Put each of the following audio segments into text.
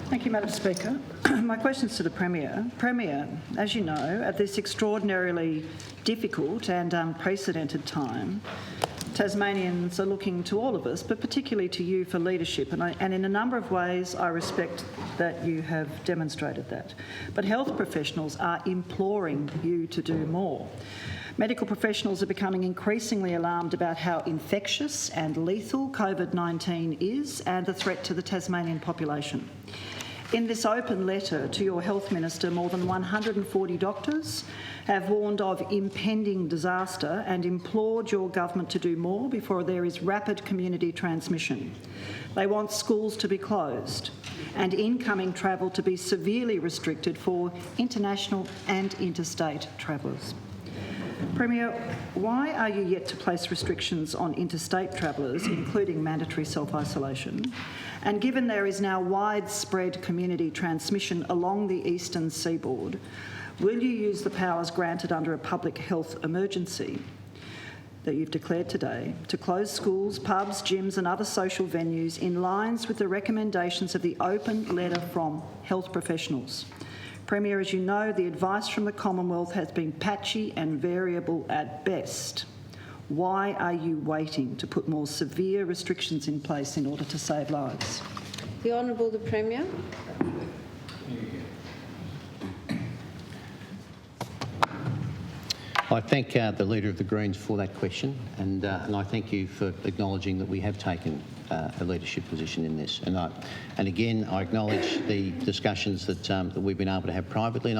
Thank you, Madam Speaker. My question is to the Premier. Premier, as you know, at this extraordinarily difficult and unprecedented time, Tasmanians are looking to all of us, but particularly to you for leadership, and in a number of ways I respect that you have demonstrated that. But health professionals are imploring you to do more. Medical professionals are becoming increasingly alarmed about how infectious and lethal COVID-19 is and the threat to the Tasmanian population. In this open letter to your Health Minister, more than 140 doctors have warned of impending disaster and implored your government to do more before there is rapid community transmission. They want schools to be closed and incoming travel to be severely restricted for international and interstate travellers. Premier, why are you yet to place restrictions on interstate travellers, including mandatory self-isolation? And given there is now widespread community transmission along the eastern seaboard, will you use the powers granted under a public health emergency that you've declared today to close schools, pubs, gyms and other social venues in lines with the recommendations of the open letter from health professionals? Premier, as you know, the advice from the Commonwealth has been patchy and variable at best. Why are you waiting to put more severe restrictions in place in order to save lives? The Honourable the Premier. I thank the Leader of the Greens for that question, and I thank you for acknowledging that we have taken a leadership position in this. And again, I acknowledge the discussions that we've been able to have privately, and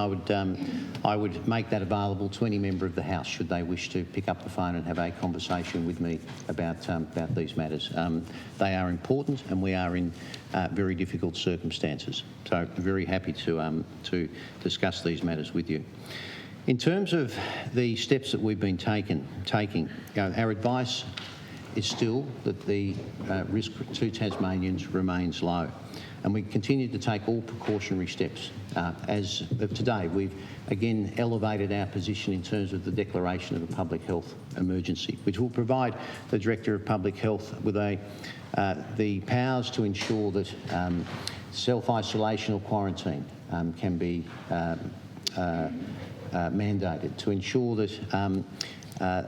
I would make that available to any member of the House should they wish to pick up the phone and have a conversation with me about these matters. They are important, and we are in very difficult circumstances. So, very happy to discuss these matters with you. In terms of the steps that we've been taking, our advice is still that the risk to Tasmanians remains low, and we continue to take all precautionary steps. As of today, we've again elevated our position in terms of the declaration of a public health emergency, which will provide the Director of Public Health with the powers to ensure that self-isolation or quarantine can be mandated, to ensure that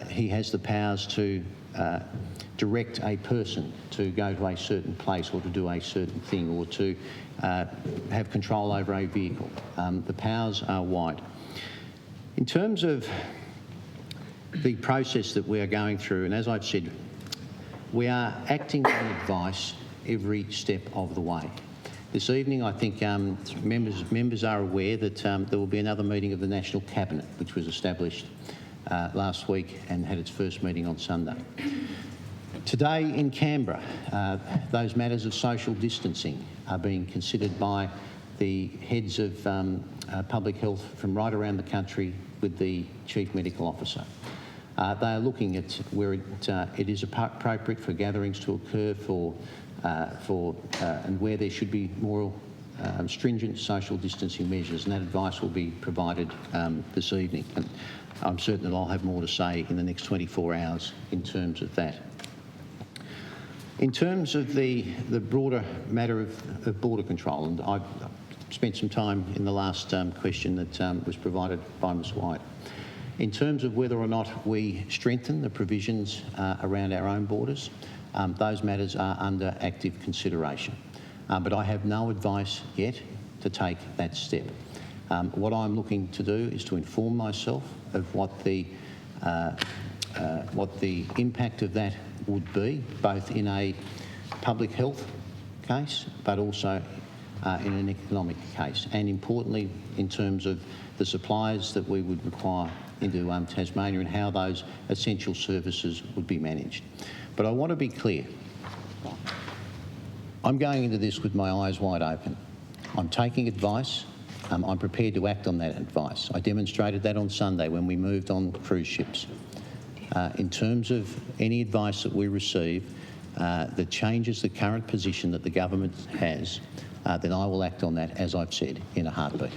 he has the powers to direct a person to go to a certain place or to do a certain thing, or to have control over a vehicle. The powers are wide. In terms of the process that we are going through, and as I've said, we are acting on advice every step of the way. This evening, I think members are aware that there will be another meeting of the National Cabinet, which was established last week and had its first meeting on Sunday. Today in Canberra, those matters of social distancing are being considered by the heads of public health from right around the country with the Chief Medical Officer. They are looking at where it is appropriate for gatherings to occur and where there should be more stringent social distancing measures, and that advice will be provided this evening. And I'm certain that I'll have more to say in the next 24 hours in terms of that. In terms of the broader matter of border control, and I've spent some time in the last question that was provided by Ms White. In terms of whether or not we strengthen the provisions around our own borders, those matters are under active consideration. But I have no advice yet to take that step. What I'm looking to do is to inform myself of what the impact of that would be, both in a public health case, but also in an economic case, and importantly in terms of the supplies that we would require into Tasmania and how those essential services would be managed. But I want to be clear. I'm going into this with my eyes wide open. I'm taking advice. I'm prepared to act on that advice. I demonstrated that on Sunday when we moved on cruise ships. In terms of any advice that we receive that changes the current position that the government has, then I will act on that, as I've said, in a heartbeat.